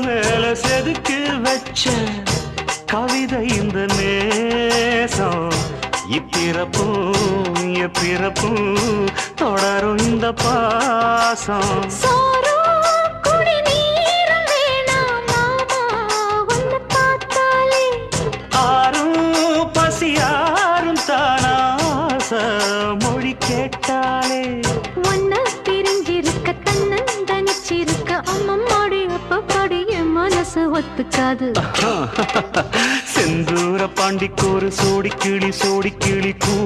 மேல செதுக்கு வச்ச கவிதை இந்த நேசம் இப்பிறப்பும் எப்பிறப்பும் தொடரும் இந்த பாசம் ஆரும் பசியாரும் தானாச மொழி கேட்டாலே ஒன்ன பிரிஞ்சிருக்க தன்னந்தனிச்சிருக்க அம்மம்மாடி அப்பப்படி என் மனசு ஒத்துக்காது செந்தூர பாண்டிக்கு ஒரு சோடி கிளி கூ